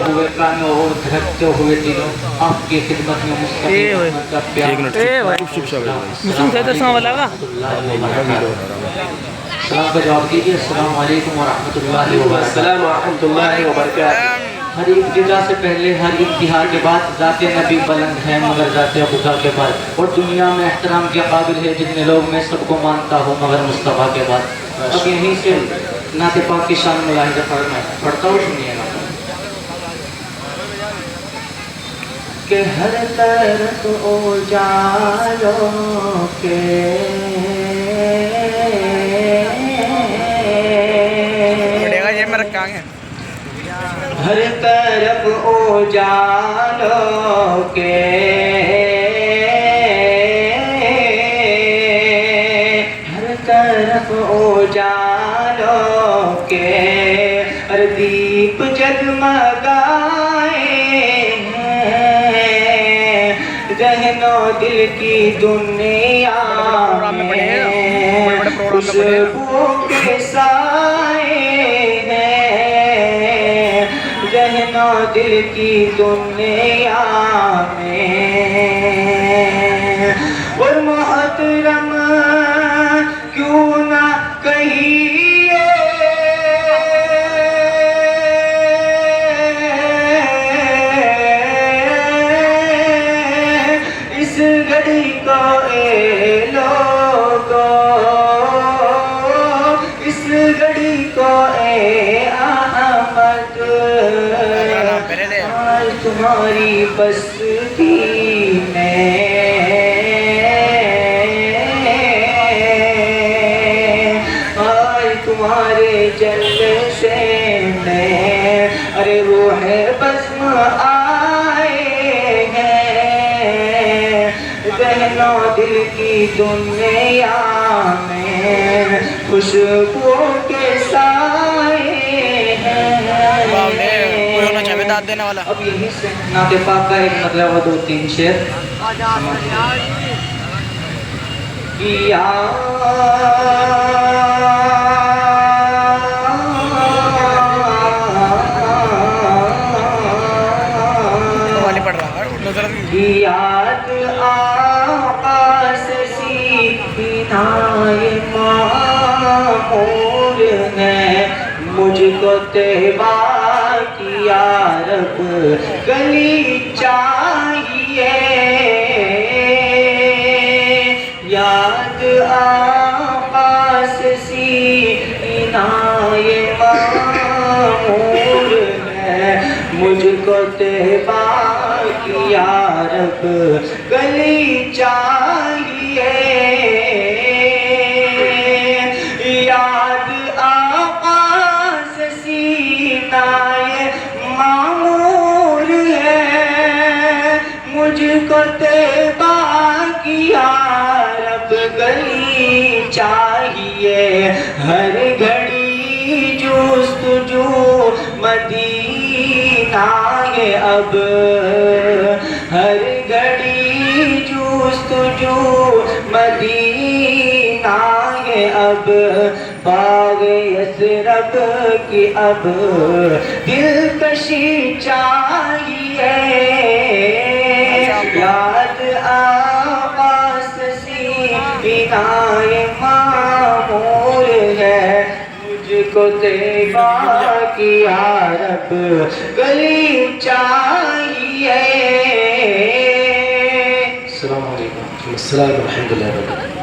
ہوئے کانوں اور دھڑکتے ہوئے دلوں آپ کی خدمت میں مستقیم کا پیار سلام کا جواب دیجیے. السلام علیکم ورحمۃ اللہ وبرکاتہ. السلام ورحمۃ اللہ وبرکاتہ. ہر ابتدا سے پہلے ہر انتہا کے بعد ذات نبی بلند ہے مگر ذات خدا کے بعد, اور دنیا میں احترام کے قابل ہے جتنے لوگ میں سب کو مانتا ہوں مگر مصطفیٰ کے بعد. اب یہیں سے نعت پاک کی شان ملاحظہ فرمائیں, پڑھتا ہوں سنیے گا. کہ ہر طرف اجالوں کے ہر طرف اجالوں کے ہر طرف اجالوں کے ہر دیپ جگمگائے ہیں ذہن و دل کی دنیا میں خوشبو کے سائے ذہن و دل کی دنیا میں, اور محترم کیوں نہ کہیے اس گھڑی کو اے لوگو, اس گھڑی کو اے احمد آج تمہاری بستی میں آج تمہارے جلسے میں ارے روح بزم آئے ہیں ذہن و دل کی دنیا میں خوشبو کے سائے ہیں. اب یہیں سے نعت پاک کا ایک مطلب و دو تین شعر. یاد آقا سے سینائے معمور ہے مجھ کو تیبہ یا رب گلی چاہیے. یاد آقا سے سینائے معمور ہے مجھ کو تیبہ یا رب گلی چاہیے. یاد آقا سے سینائے معمور ہے مجھ کو تیبہ کیا رب گلی چاہیے. ہر گھڑی جستجو مدینہ ہے اب ہر گھڑی جستجو مدینہ ہے اب باغ یثرب کی اب دلکشی چاہیے. یاد آقا سے سینائے معمور ہے مجھ کو تیبہ کیا رب گلی چاہیے. السلام علیکم. السلام ورحمۃ اللہ وبرکاتہ.